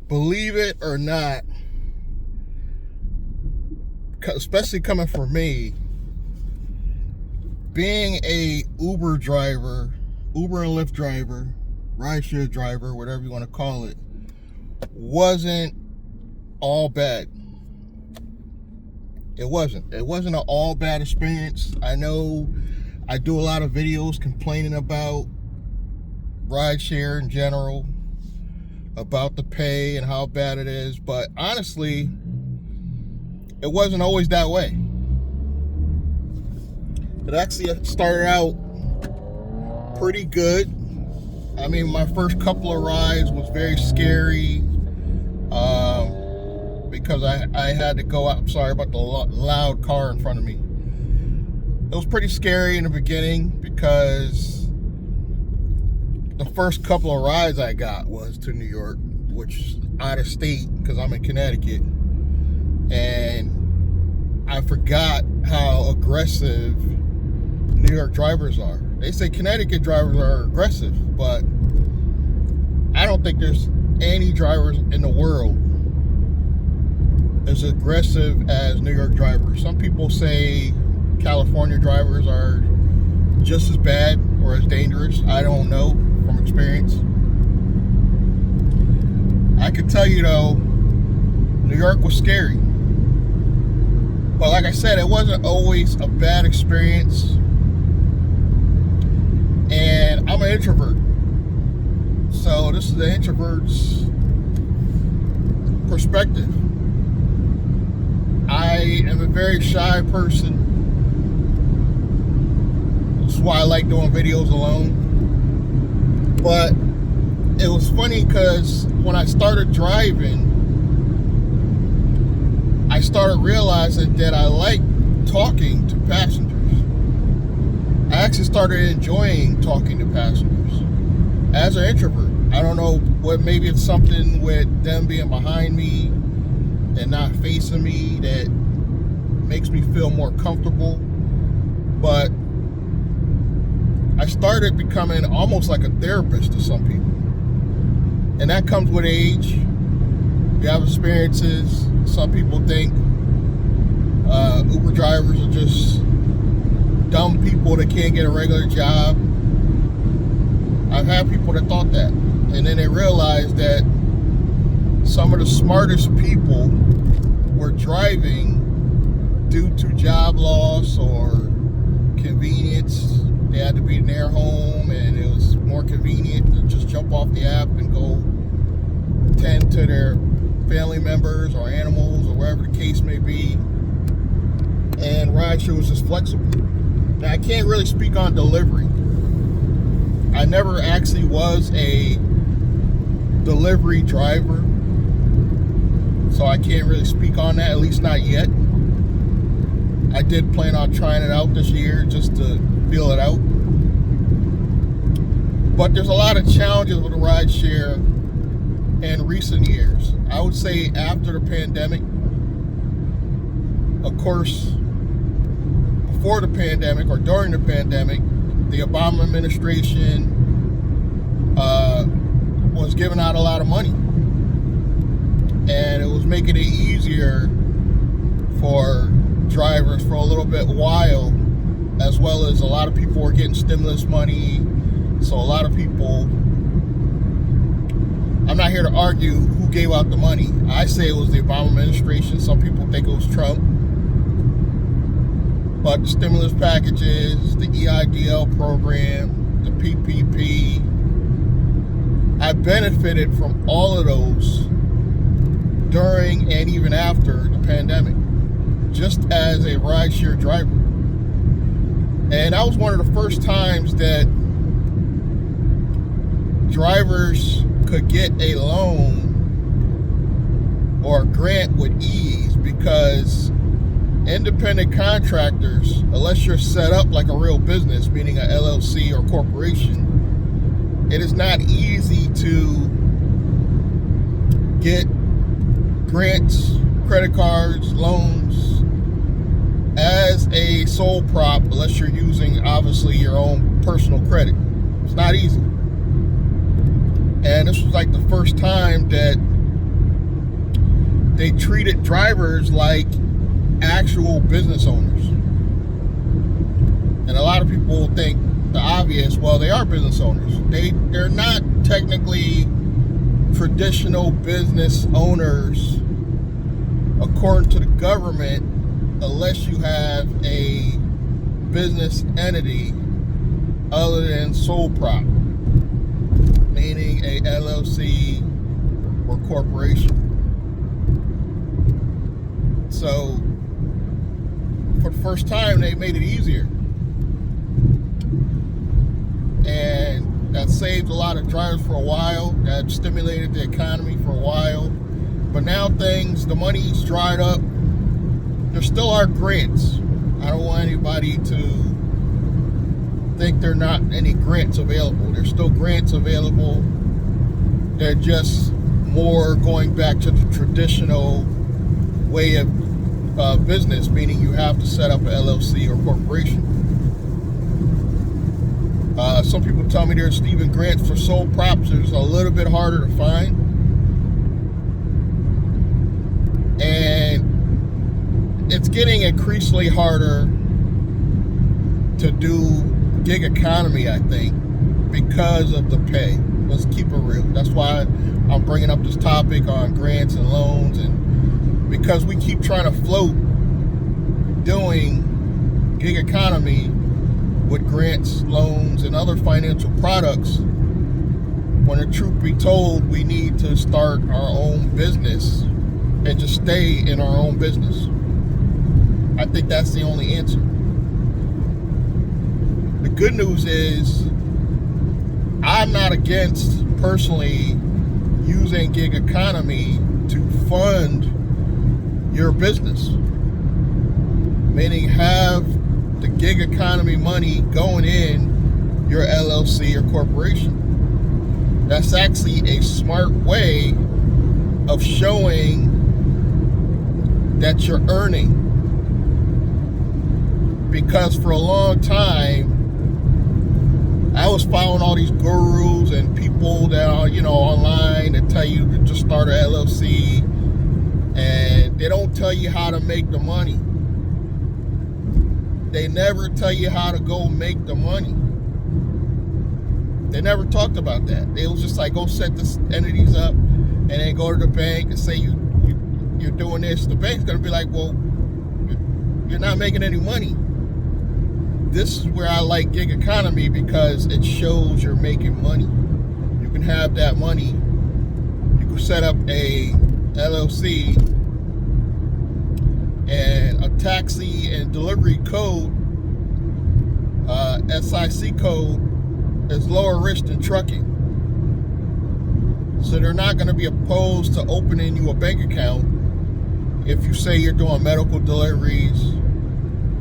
believe it or not, especially coming from me, being a Uber driver, Uber and Lyft driver, rideshare driver, whatever you want to call it, wasn't all bad. It wasn't an all bad experience. I know I do a lot of videos complaining about rideshare in general, about the pay and how bad it is, but honestly, it wasn't always that way. It actually started out pretty good. I mean, my first couple of rides was very scary because I had to go out. I'm sorry about the loud car in front of me. It was pretty scary in the beginning because the first couple of rides I got was to New York, which is out of state because I'm in Connecticut. And I forgot how aggressive New York drivers are. They say Connecticut drivers are aggressive, but I don't think there's any drivers in the world as aggressive as New York drivers. Some people say California drivers are just as bad or as dangerous. I don't know from experience. I can tell you though, New York was scary. But like I said, it wasn't always a bad experience. And I'm an introvert. So this is the introvert's perspective. I am a very shy person. That's why I like doing videos alone. But it was funny because when I started driving, I started realizing that I like talking to passengers. I actually started enjoying talking to passengers as an introvert. I don't know what, maybe it's something with them being behind me and not facing me that makes me feel more comfortable. But I started becoming almost like a therapist to some people. And that comes with age. You have experiences. Some people think Uber drivers are just dumb people that can't get a regular job. I've had people that thought that. And then they realized that some of the smartest people were driving due to job loss or convenience. They had to be in their home and it was more convenient to just jump off the app and go tend to their family members or animals or wherever the case may be. And rideshare was just flexible. Now, I can't really speak on delivery. I never actually was a delivery driver, so I can't really speak on that, at least not yet. I did plan on trying it out this year just to feel it out. But there's a lot of challenges with the rideshare in recent years. I would say after the pandemic. Of course, before the pandemic or during the pandemic, the Obama administration was giving out a lot of money. And it was making it easier for drivers for a little bit while, as well as a lot of people were getting stimulus money. So a lot of people, I'm not here to argue who gave out the money. I say it was the Obama administration. Some people think it was Trump. But the stimulus packages, the EIDL program, the PPP, I benefited from all of those during and even after the pandemic, just as a rideshare driver. And that was one of the first times that drivers could get a loan or a grant with ease, because independent contractors, unless you're set up like a real business, meaning a LLC or corporation, it is not easy to get grants, credit cards, loans as a sole prop, unless you're using obviously your own personal credit. It's not easy. And this was like the first time that they treated drivers like actual business owners. And a lot of people think the obvious, well, they are business owners. They're not technically traditional business owners according to the government unless you have a business entity other than sole prop, meaning a LLC or corporation. So for the first time, they made it easier. And that saved a lot of drivers for a while. That stimulated the economy for a while. But now the money's dried up. There still are grants. I don't want anybody to think there are not any grants available. There's still grants available. They're just more going back to the traditional way of business, meaning you have to set up an LLC or corporation. Some people tell me there's even grants for sole props. It's a little bit harder to find. And it's getting increasingly harder to do gig economy, I think, because of the pay. Let's keep it real. That's why I'm bringing up this topic on grants and loans, and because we keep trying to float doing gig economy with grants, loans, and other financial products, when the truth be told, we need to start our own business and just stay in our own business. I think that's the only answer. The good news is I'm not against personally using gig economy to fund your business, meaning have the gig economy money going in your LLC or corporation. That's actually a smart way of showing that you're earning. Because for a long time, I was following all these gurus and people that are, online that tell you to just start an LLC, and they don't tell you how to make the money. They never tell you how to go make the money. They never talked about that. They was just like, go set the entities up and then go to the bank and say you're doing this. The bank's gonna be like, well, you're not making any money. This is where I like gig economy because it shows you're making money. You can have that money. You can set up a LLC, and a taxi and delivery code, SIC code, is lower risk than trucking. So they're not going to be opposed to opening you a bank account if you say you're doing medical deliveries,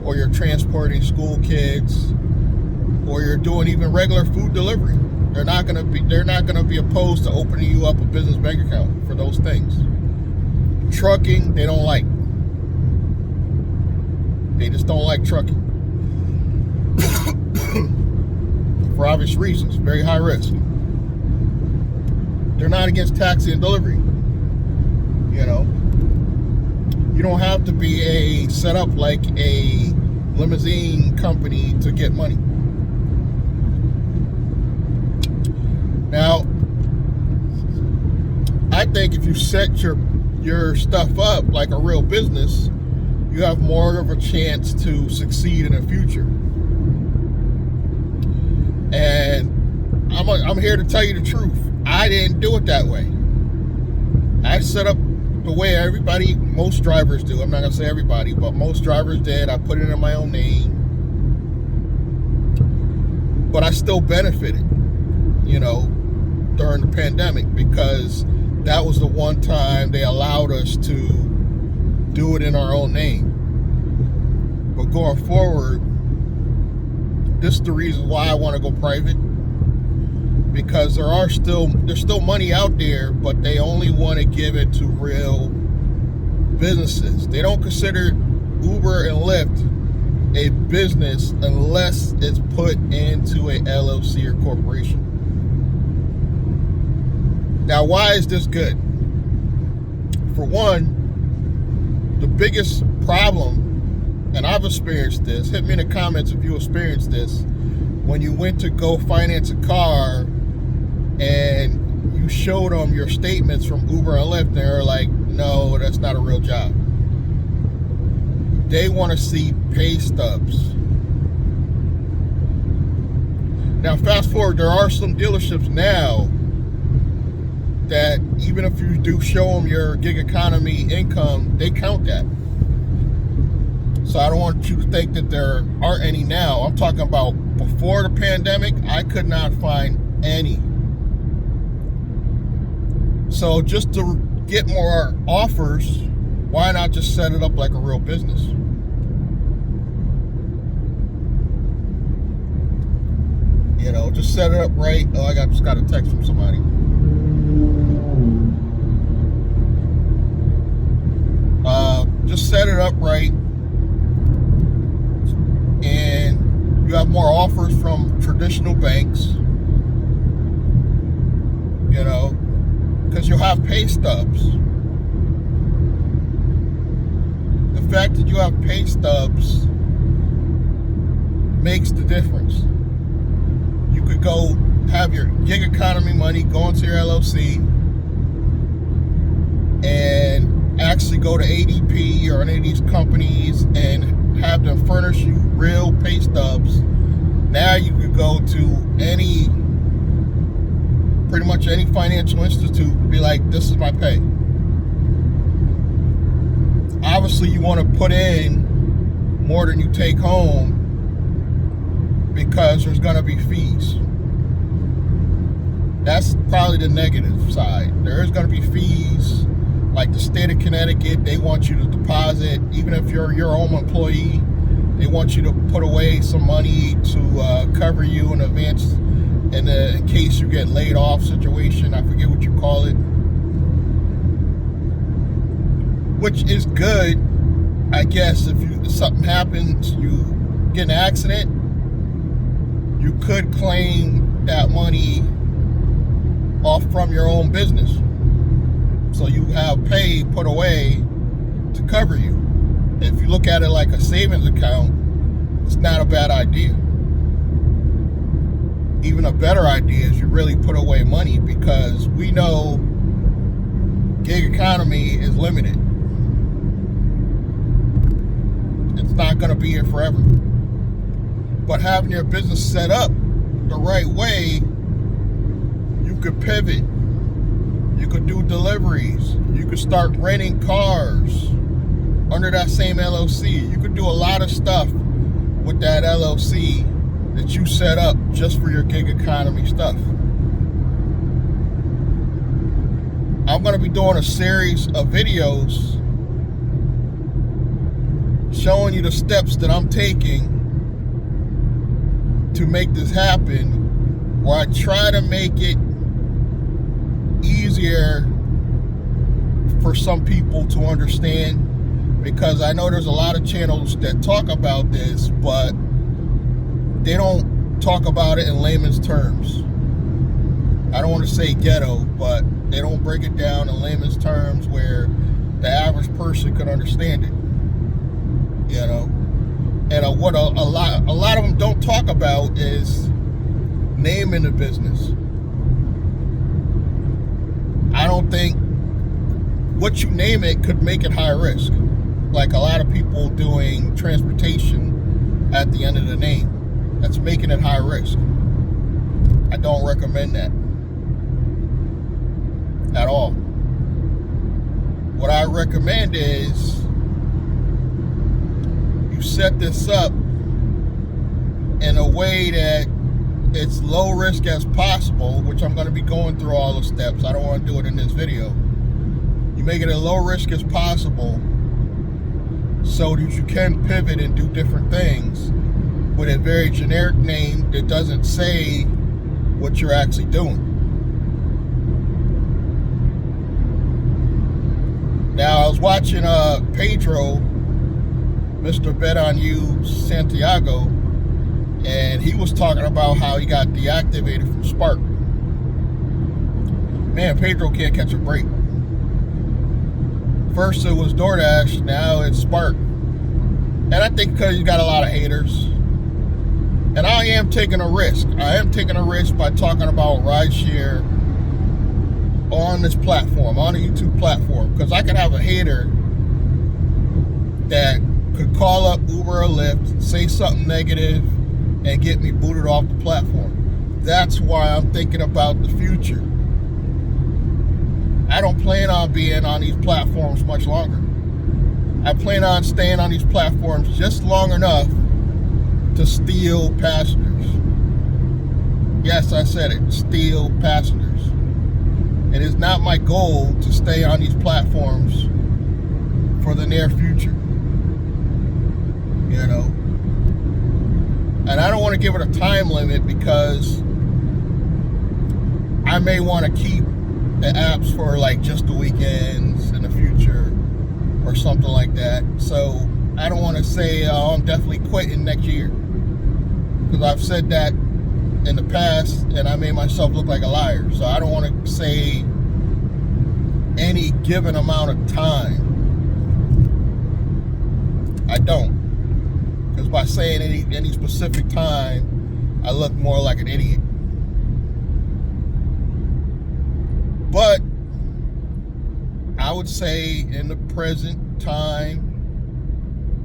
or you're transporting school kids, or you're doing even regular food delivery. They're not going to be opposed to opening you up a business bank account for those things. Trucking, they don't like. They just don't like trucking. For obvious reasons, very high risk. They're not against taxi and delivery. You don't have to be set up like a limousine company to get money. Now, I think if you set your stuff up like a real business, you have more of a chance to succeed in the future. And I'm here to tell you the truth. I didn't do it that way. I set up the way most drivers do. I'm not going to say everybody, but most drivers did. I put it in my own name. But I still benefited, during the pandemic, because that was the one time they allowed us to do it in our own name. But going forward, this is the reason why I want to go private, because there's still money out there, but they only want to give it to real businesses. They don't consider Uber and Lyft a business unless it's put into a LLC or corporation. Now, why is this good? For one, the biggest problem, and I've experienced this, hit me in the comments if you experienced this, when you went to go finance a car and you showed them your statements from Uber and Lyft, they're like, no, that's not a real job. They want to see pay stubs. Now, fast forward, there are some dealerships now that even if you do show them your gig economy income, they count that. So I don't want you to think that there aren't any now. I'm talking about before the pandemic, I could not find any. So just to get more offers, why not just set it up like a real business? You know, just set it up right. Oh, I just got a text from somebody. Just set it up right, and you have more offers from traditional banks. You know, because you'll have pay stubs. The fact that you have pay stubs makes the difference. You could go have your gig economy money, go into your LLC, and actually go to ADP or any of these companies and have them furnish you real pay stubs. Now you could go to pretty much any financial institute and be like, this is my pay. Obviously, you want to put in more than you take home because there's going to be fees. That's probably the negative side. There is going to be fees. Like the state of Connecticut, they want you to deposit, even if you're your own employee, they want you to put away some money to cover you in advance in case you get laid off situation. I forget what you call it. Which is good, I guess. If something happens, you get in an accident, you could claim that money off from your own business. So you have pay put away to cover you. If you look at it like a savings account, it's not a bad idea. Even a better idea is you really put away money, because we know gig economy is limited. It's not going to be here forever. But having your business set up the right way, you could pivot. You could do deliveries. You could start renting cars under that same LLC. You could do a lot of stuff with that LLC that you set up just for your gig economy stuff. I'm going to be doing a series of videos showing you the steps that I'm taking to make this happen, where I try to make it easier for some people to understand, because I know there's a lot of channels that talk about this, but they don't talk about it in layman's terms. I don't want to say ghetto, but they don't break it down in layman's terms where the average person could understand it. You know, and what a lot of them don't talk about is naming the business. I don't think what you name it could make it high risk. Like a lot of people doing transportation at the end of the name. That's making it high risk. I don't recommend that at all. What I recommend is you set this up in a way that it's low risk as possible, which I'm going to be going through all the steps. I don't want to do it in this video. You make it as low risk as possible so that you can pivot and do different things with a very generic name that doesn't say what you're actually doing. Now, I was watching Pedro, Mr. Bet on You Santiago, and he was talking about how he got deactivated from Spark. Man, Pedro can't catch a break. First it was DoorDash, now it's Spark. And I think because you got a lot of haters. And I am taking a risk. I am taking a risk by talking about Rideshare on this platform, on the YouTube platform. Because I could have a hater that could call up Uber or Lyft, say something negative, and get me booted off the platform. That's why I'm thinking about the future. I don't plan on being on these platforms much longer. I plan on staying on these platforms just long enough to steal passengers. Yes, I said it, steal passengers. It is not my goal to stay on these platforms for the near future. You know? And I don't want to give it a time limit because I may want to keep the apps for like just the weekends in the future or something like that. So I don't want to say I'm definitely quitting next year, because I've said that in the past and I made myself look like a liar. So I don't want to say any given amount of time. I don't, because by saying any specific time, I look more like an idiot. But I would say in the present time,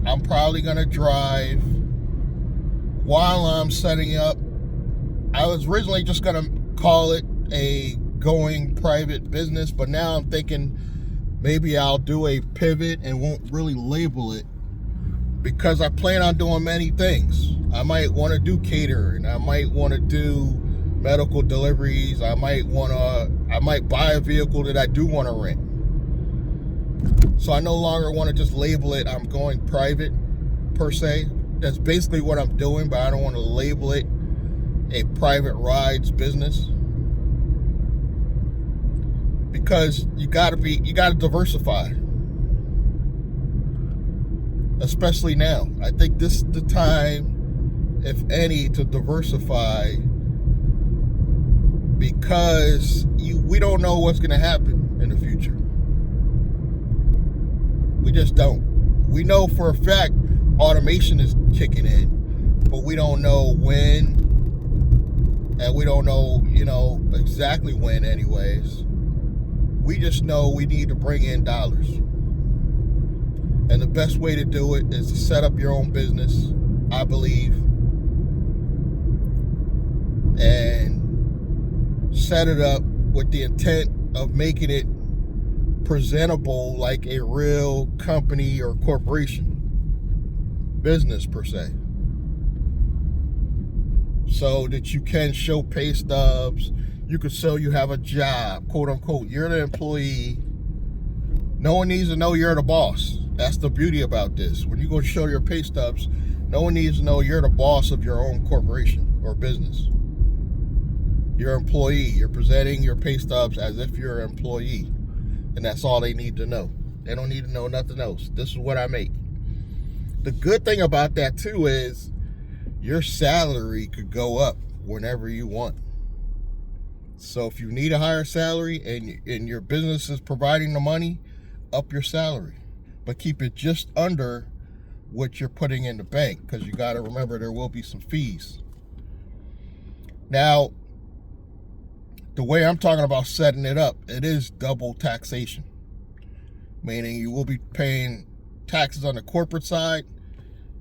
I'm probably going to drive while I'm setting up. I was originally just going to call it a going private business, but now I'm thinking maybe I'll do a pivot and won't really label it, because I plan on doing many things. I might want to do catering. I might want to do medical deliveries. I might buy a vehicle that I do want to rent. So I no longer want to just label it I'm going private per se. That's basically what I'm doing, but I don't want to label it a private rides business, because you got to diversify, especially now. I think this is the time, if any, to diversify, because we don't know what's going to happen in the future. We just don't. We know for a fact automation is kicking in, but we don't know when, and we don't know, exactly when anyways. We just know we need to bring in dollars. And the best way to do it is to set up your own business, I believe, and set it up with the intent of making it presentable like a real company or corporation, business per se, so that you can show pay stubs. You can show you have a job, quote unquote. You're the employee. No one needs to know you're the boss. That's the beauty about this. When you go show your pay stubs, no one needs to know you're the boss of your own corporation or business. You're an employee. You're presenting your pay stubs as if you're an employee. And that's all they need to know. They don't need to know nothing else. This is what I make. The good thing about that too is your salary could go up whenever you want. So if you need a higher salary and your business is providing the money, up your salary. But keep it just under what you're putting in the bank, because you got to remember there will be some fees. Now, the way I'm talking about setting it up, it is double taxation. Meaning you will be paying taxes on the corporate side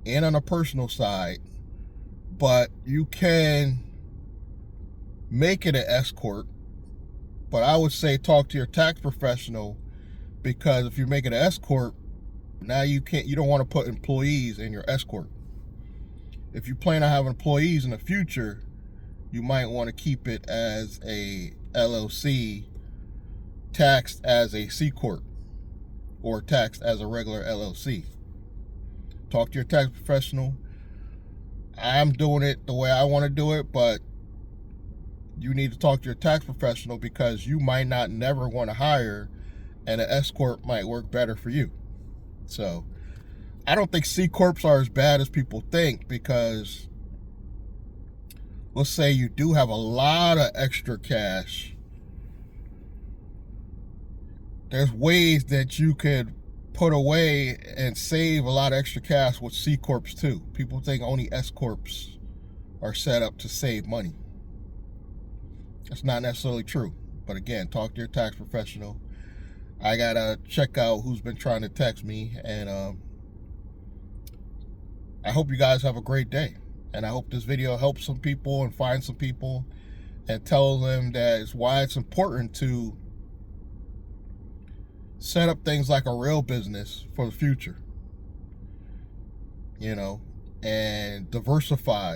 and on the personal side. But you can make it an S corp. But I would say talk to your tax professional, because if you make it an S corp, now you don't want to put employees in your S corp. If you plan on having employees in the future, you might want to keep it as a LLC, taxed as a C corp, or taxed as a regular LLC. Talk to your tax professional. I'm doing it the way I want to do it, but you need to talk to your tax professional, because you might not never want to hire, and an S corp might work better for you. So I don't think C corps are as bad as people think, because let's say you do have a lot of extra cash. There's ways that you could put away and save a lot of extra cash with C Corps too. People think only S Corps are set up to save money. That's not necessarily true. But again, talk to your tax professional. I gotta check out who's been trying to text me, and I hope you guys have a great day. And I hope this video helps some people and find some people and tell them that it's why it's important to set up things like a real business for the future, you know, and diversify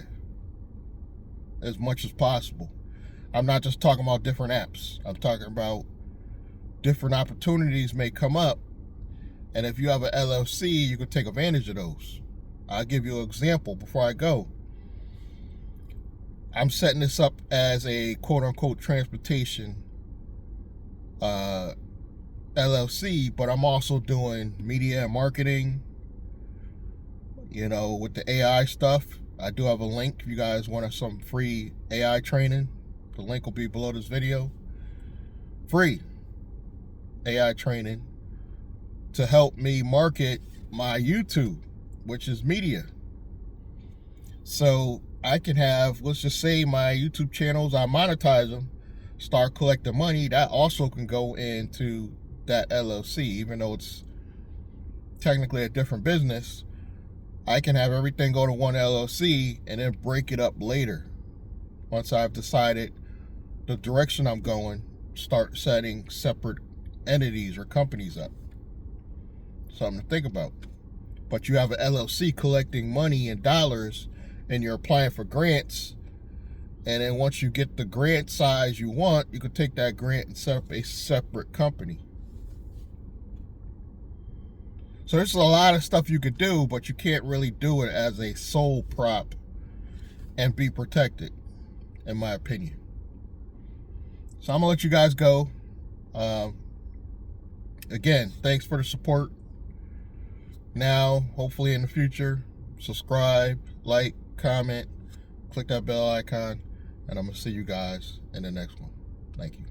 as much as possible. I'm not just talking about different apps. I'm talking about different opportunities may come up, and if you have an LLC, you can take advantage of those. I'll give you an example before I go. I'm setting this up as a quote-unquote transportation LLC, but I'm also doing media and marketing, you know, with the AI stuff. I do have a link if you guys want some free AI training. The link will be below this video. Free AI training to help me market my YouTube, which is media. So I can have, let's just say my YouTube channels, I monetize them, start collecting money. That also can go into that LLC, even though it's technically a different business. I can have everything go to one LLC and then break it up later. Once I've decided the direction I'm going, start setting separate entities or companies up. Something to think about. But you have an LLC collecting money in dollars, and you're applying for grants, and then once you get the grant size you want, you can take that grant and set up a separate company. So there's a lot of stuff you could do, but you can't really do it as a sole prop and be protected, in my opinion. So I'm gonna let you guys go. Again, thanks for the support. Now, hopefully in the future, subscribe, like, comment, click that bell icon, and I'm gonna see you guys in the next one. Thank you.